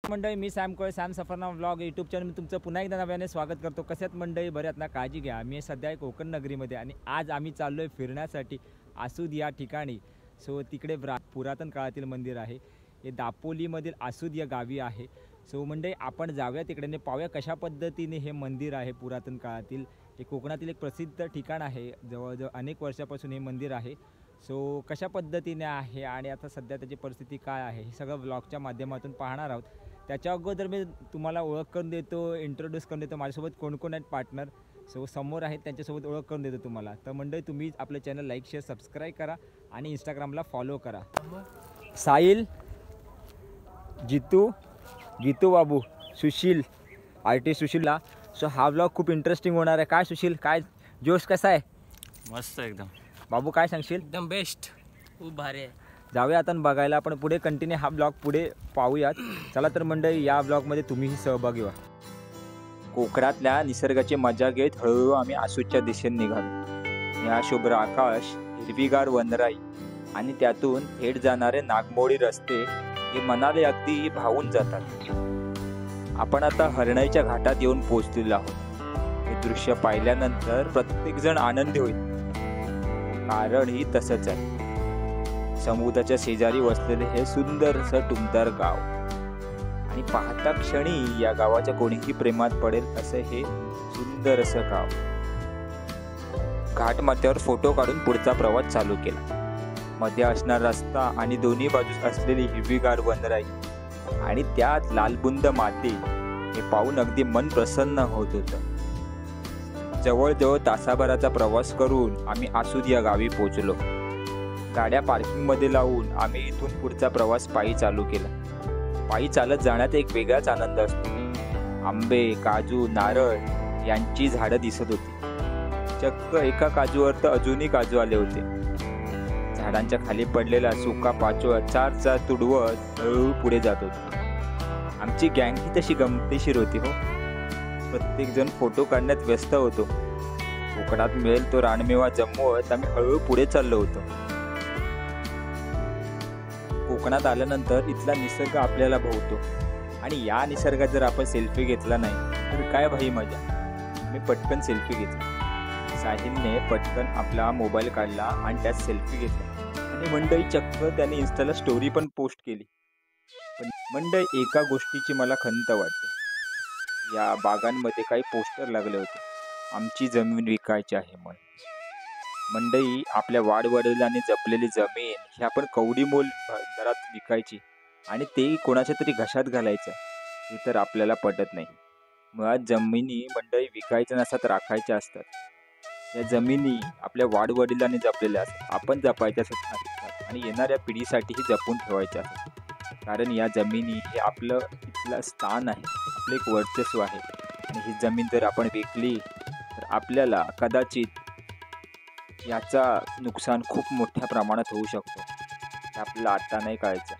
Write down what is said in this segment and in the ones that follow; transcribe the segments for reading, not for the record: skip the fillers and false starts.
मंडळी, मी Sam कोळे, Sam Safarnama vlog YouTube channel मी तुमचं पुन्हा एकदा नव्याने स्वागत करतो। कशात मंडळी, बऱ्यात ना, काळजी घ्या। मी सध्या कोकण नगरीमध्ये आणि आज आम्ही चाललो आहे फिरण्यासाठी आसूद या ठिकाणी। सो तिकडे पुरातन काळातील मंदिर आहे, हे दापोलीमधील आसूद या गावी आहे। सो मंडळी, आपण जाऊया तिकडे, पाहूया कशा पद्धतीने हे मंदिर आहे पुरातन काळातील। हे कोकणातील एक प्रसिद्ध ठिकाण आहे, जवळजवळ अनेक वर्षापासून हे मंदिर आहे। सो कशा पद्धतीने आहे आणि आता सध्या त्याची परिस्थिती काय आहे हे सगळं व्लॉगच्या माध्यमातून पाहणार आहोत। त्याच्या अगोदर मी तुम्हाला ओळख करून देतो, इंट्रोड्यूस करून देतो माझ्यासोबत कोण कोण आहेत पार्टनर। सो समोर आहेत, त्यांच्यासोबत ओळख करून देतो तुम्हाला। तर मंडळी, तुम्ही आपलं चॅनल लाईक शेअर सबस्क्राईब करा आणि इंस्टाग्रामला फॉलो करा। साहिल, जितू बाबू, सुशील, आर्टिस्ट सुशीलला। सो हा व्लॉग खूप इंटरेस्टिंग होणार आहे। काय सुशील, काय जोश कसा आहे? मस्त एकदम। बाबू काय सांगशील? एकदम बेस्ट, खूप भारी आहे। जाऊया आता बघायला, आपण पुढे कंटिन्यू हा ब्लॉग पुढे पाहूयात। चला तर मंडळी, या ब्लॉगमध्ये तुम्हीही सहभागी व्हा। कोकणातल्या निसर्गाची मजा घेत हळूहळू आम्ही आसूदच्या दिशेने निघालो। या शुभ्र आकाश, हिरवीगार वनराई आणि त्यातून थेट जाणारे नागमोडी रस्ते हे मनाला अगदी भावून जातात। आपण आता हरणाईच्या घाटात येऊन पोहोचलेलो आहोत। हे दृश्य पाहिल्यानंतर प्रत्येक जण आनंदी होईल, कारण ही तसंच आहे। समुद्राच्या शेजारी वसलेले हे सुंदर असं टुमदार गाव, आणि पाहता क्षणी या गावाच्या कोणीही प्रेमात पडेल असं हे सुंदर असं गाव। घाटमाथ्यावर फोटो काढून पुढचा प्रवास चालू केला। मध्ये असणारा रस्ता आणि दोन्ही बाजूस असलेली हिरवीगार वनराई आणि त्यात लालबुंद माती हे पाहून अगदी मन प्रसन्न होत होतं। जवळजवळ तासाभराचा प्रवास करून आम्ही आसूद या गावी पोहोचलो। गाड्या पार्किंगमध्ये लावून आम्ही इथून पुढचा प्रवास पायी चालू केला। पायी चालत जाण्यात एक वेगळाच आनंद असतो। आंबे, काजू, नारळ यांची झाडं दिसत होती। चक्क एका काजूवर तर अजूनही काजू आले होते। झाडांच्या खाली पडलेला सुका पाचोळा चार तुडवत हळूहळू पुढे जात होता। आमची गँग ही तशी गमतीशीर होती हो। प्रत्येक जण फोटो काढण्यात व्यस्त होतो। कोकणात मिळेल तो रानमेवा जमवत आम्ही हळूहळू पुढे चाललो होतो। कोकणात आल्यानंतर इथला निसर्ग आपल्याला भावतो, आणि या निसर्गात जर आपण सेल्फी घेतला नाही तर काय भाई मजा। मी पटकन सेल्फी घेतली। साहिलने पटकन आपला मोबाईल काढला आणि त्यात सेल्फी घेतला, आणि मंडळी चक्क त्याने इंस्टाला स्टोरी पण पोस्ट केली। पण मंडळी, एका गोष्टीची मला खंत वाटते। या बागांमध्ये काही पोस्टर लागले होते, आमची जमीन विकायची आहे म्हणून। मंडळी, आपल्या वाडवडिलांनी जपलेली जमीन ही आपण कवडी मोल दरात विकायची, आणि तेही कोणाच्या तरी घशात घालायचं, हे तर आपल्याला पटत नाही। मुळात जमिनी मंडळी विकायच्या नसतात, राखायच्या असतात। या जमिनी आपल्या वाडवडिलांनी जपलेल्या असतात, आपण जपायच्या असतात, आणि येणाऱ्या पिढीसाठीही जपून ठेवायच्या असतात। कारण या जमिनी हे आपलं इथलं स्थान आहे, आपलं एक वर्चस्व आहे। आणि ही जमीन जर आपण विकली तर आपल्याला कदाचित याचा नुकसान खूप मोठ्या प्रमाणात होऊ शकतो। हे आपल्याला आता नाही कळायचं।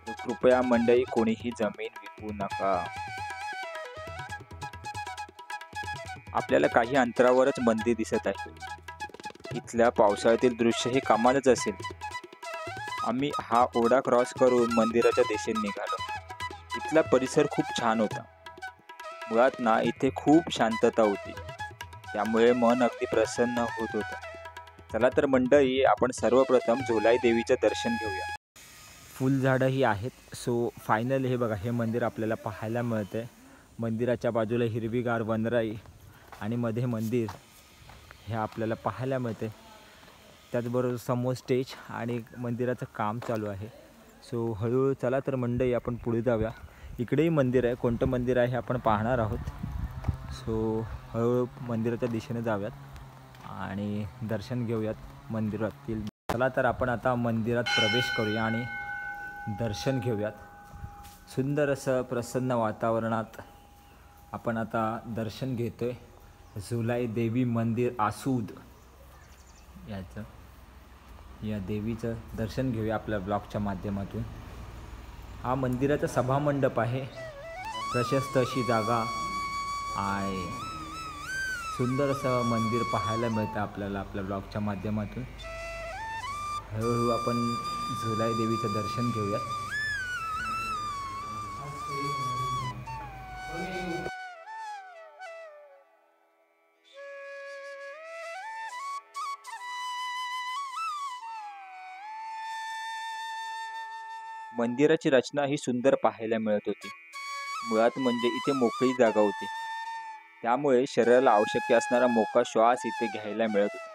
तर कृपया मंडळी, कोणीही जमीन विकू नका। आपल्याला काही अंतरावरच मंदिर दिसत आहे। इथल्या पावसाळ्यातील दृश्य हे कमालच असेल। आम्ही हा ओढा क्रॉस करून मंदिराच्या दिशेने निघालो। इथला परिसर खूप छान होता। मुळात ना, इथे खूप शांतता होती, त्यामुळे मन अगदी प्रसन्न होत होतं। चला तर मंडळी, आपण सर्वप्रथम झोलाई देवीचं दर्शन घेऊया। फुलझाडंही आहेत। सो फायनल हे बघा, हे मंदिर आपल्याला पाहायला मिळतंय। मंदिराच्या बाजूला हिरवीगार वनराई आणि मध्ये मंदिर हे आपल्याला पाहायला मिळते। त्याचबरोबर समोर स्टेज आणि मंदिराचं काम चालू आहे। सो हळूहळू चला तर मंडळी, आपण पुढे जाऊया। इकडेही मंदिर आहे, कोणतं मंदिर आहे हे आपण पाहणार आहोत। सो हळूहळू मंदिराच्या दिशेने जाऊयात आणि दर्शन घेऊयात मंदिरातील। चला तर आपण आता मंदिरात प्रवेश करूया आणि दर्शन घेऊयात। सुंदर असं प्रसन्न वातावरणात आपण आता दर्शन घेतोय। झोलाई देवी मंदिर आसूद याचं, या देवीचं दर्शन घेऊया आपल्या ब्लॉगच्या माध्यमातून। हा मंदिराचा सभामंडप आहे, प्रशस्त अशी जागा आहे। सुंदर असं मंदिर पाहायला मिळतं आपल्याला आपल्या ब्लॉगच्या माध्यमातून। हळूहळू आपण झोलाई देवीचं दर्शन घेऊयात। मंदिराची रचना ही सुंदर पाहायला मिळत होती. मुळात म्हणजे इथे मोकळी जागा होती. त्यामुळे शरीराला आवश्यक असणारा मोकळा श्वास इथे घ्यायला मिळत होता.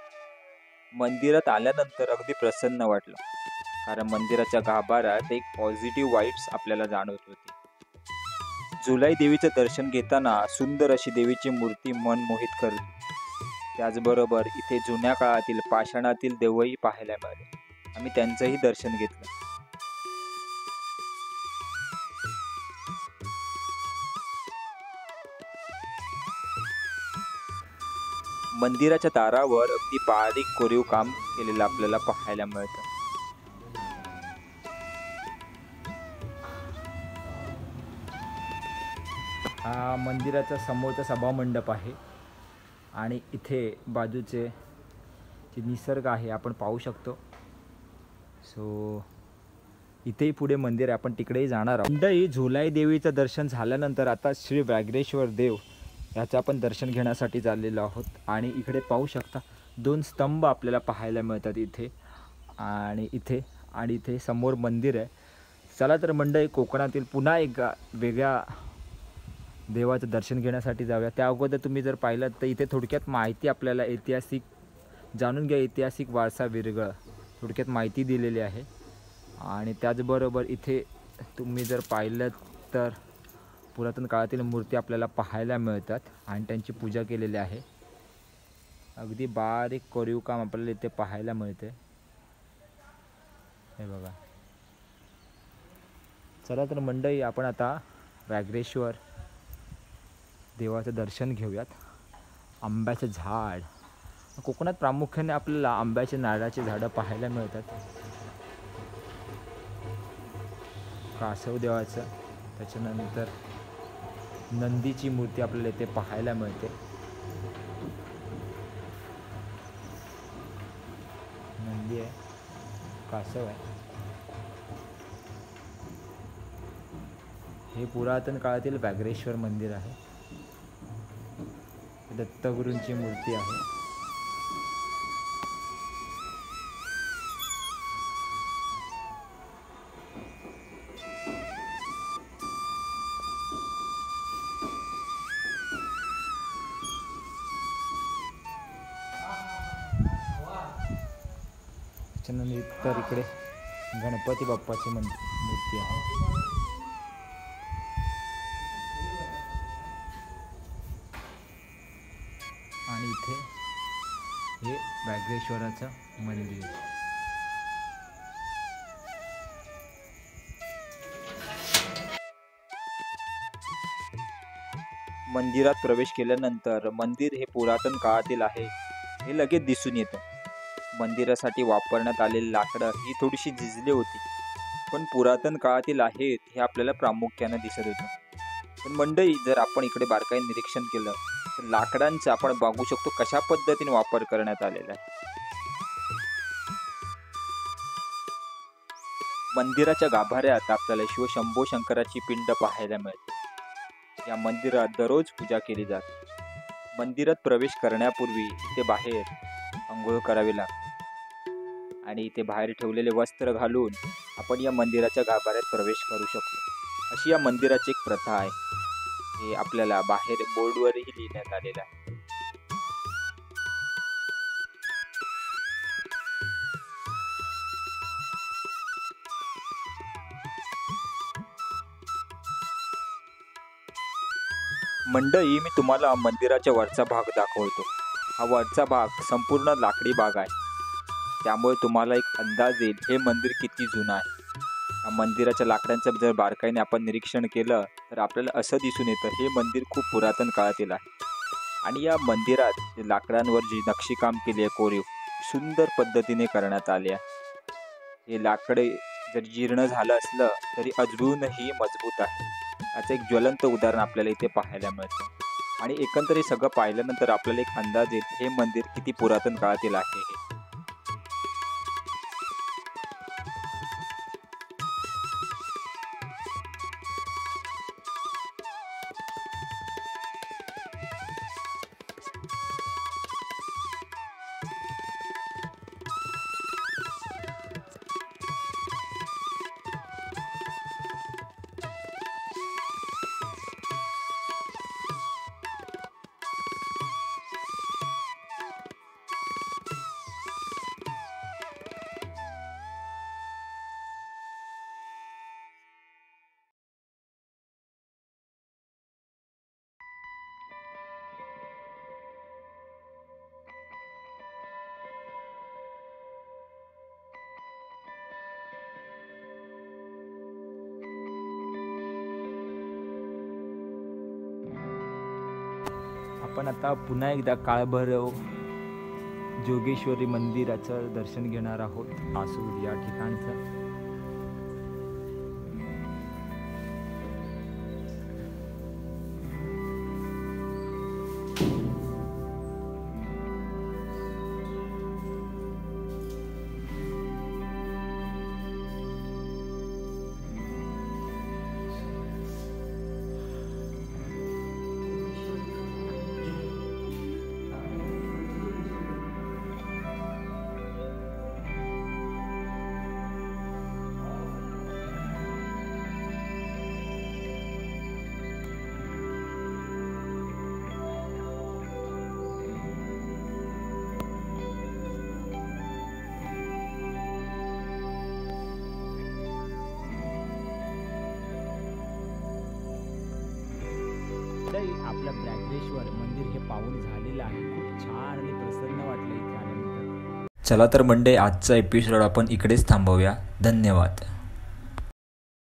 मंदिरात आल्यानंतर अगदी प्रसन्न वाटलं. कारण मंदिराच्या गाभाऱ्यात एक पॉझिटिव्ह वाईब्स आपल्याला जाणवत होती. जुलाई देवीचं दर्शन घेताना सुंदर अशी देवीची मूर्ती मन मोहित करते. त्याचबरोबर इथे जुन्या काळातील पाषाणातील देवही पाहायला मिळाले. आम्ही त्यांचंही दर्शन घेतलं. मंदिराच्या दारावर अगदी बारीक कोरीव काम केलेलं आपल्याला पाहायला मिळतं. हा मंदिराचा समोरचा सभामंडप आहे आणि इथे बाजूचे जे निसर्ग आहे आपण पाहू शकतो. सो इथेही पुढे मंदिर आहे, आपण तिकडेही जाणार आहोत. मंडळी, झुलाई देवीचं दर्शन झाल्यानंतर आता श्री व्याघ्रेश्वर देव याचं आपण दर्शन घेण्यासाठी चाललेलो आहोत. आणि इकडे पाहू शकता 2 स्तंभ आपल्याला पाहायला मिळतात इथे आणि इथे समोर मंदिर आहे. चला तर मंडळी, कोकणातील पुन्हा एक वेगळ्या देवाचं दर्शन घेण्यासाठी जाऊया. त्या अगोदर तुम्ही जर पाहिलं तर इथे थोडक्यात माहिती आपल्याला ऐतिहासिक जाणून घ्या. ऐतिहासिक वारसा विरगळ थोडक्यात माहिती दिलेली आहे. आणि त्याचबरोबर इथे तुम्ही जर पाहिलं तर पुरातन काळातील मूर्ती आपल्याला पाहायला मिळतात आणि त्यांची पूजा केलेली आहे. अगदी बारीक कोरीव काम आपल्याला इथे पाहायला मिळते. हे बघा. चला तर मंडळी, आपण आता व्याघ्रेश्वर देवाचं दर्शन घेऊयात. आंब्याचं झाड, कोकणात प्रामुख्याने आपल्याला आंब्याचे नारळाचे झाडं पाहायला मिळतात. कासव देवाचं, त्याच्यानंतर नंदीची मूर्ती आपल्याला इथे पाहायला मिळते. नंदी आहे, कासव आहे. हे पुरातन काळातील व्याघ्रेश्वर मंदिर आहे. दत्तगुरूंची मूर्ती आहे. त्याच्यानंतर इकडे गणपती बाप्पाची मूर्ती आहे. आणि इथे हे व्याघ्रेश्वराचं मंदिर. मंदिरात प्रवेश केल्यानंतर मंदिर हे पुरातन काळातील आहे हे लगेच दिसून येतं. मंदिरासाठी वापरण्यात आलेली लाकडं ही थोडीशी झिजली होती, पण पुरातन काळातील आहेत हे आपल्याला प्रामुख्याने दिसत होतं. पण मंडळी, जर आपण इकडे बारकाईने निरीक्षण केलं तर लाकडांचा आपण बघू शकतो कशा पद्धतीने वापर करण्यात आलेला आहे. मंदिराच्या गाभाऱ्यात आपल्याला शिवशंभो शंकराची पिंड पाहायला मिळते. या मंदिरात दररोज पूजा केली जाते. मंदिरात प्रवेश करण्यापूर्वी इथे बाहेर अंघोळ करावी लागते आणि इथे बाहेर ठेवलेले वस्त्र घालून आपण या मंदिराच्या गाभाऱ्यात प्रवेश करू शकतो. अशी या मंदिराची एक प्रथा आहे. हे आपल्याला बाहेर बोर्डवरही लिहिण्यात आलेलं आहे. मंडळी, मी तुम्हाला मंदिराच्या वरचा भाग दाखवतो. हा वरचा भाग संपूर्ण लाकडी भाग आहे. त्यामुळे तुम्हाला एक अंदाज येईल हे मंदिर किती जुनं आहे. या मंदिराच्या लाकडांचं जर बारकाईने आपण निरीक्षण केलं तर आपल्याला असं दिसून येतं हे मंदिर खूप पुरातन काळातील आहे. आणि या मंदिरात जे लाकडांवर जी नक्षीकाम केली आहे कोरीव, सुंदर पद्धतीने करण्यात आले आहे. हे लाकडे जर जीर्ण झालं असलं तरी अजूनही मजबूत आहे. याचं एक ज्वलंत उदाहरण आपल्याला इथे पाहायला मिळतं. आणि एकंदरीत सगळं पाहिल्यानंतर आपल्याला एक अंदाज येईल हे मंदिर किती पुरातन काळातील आहे हे. आपण आता पुन्हा एकदा काळभैरव जोगेश्वरी मंदिराचं दर्शन घेणार आहोत आसूर या ठिकाणचं. आपलं ब्रॅगेश्वर मंदिर हे पाहून झालेलं आहे. खूप छान आणि प्रसन्न वाटलं इथे आल्यानंतर. चला तर मंडळी, आजचा एपिसोड आपण इकडेच थांबवूया. धन्यवाद.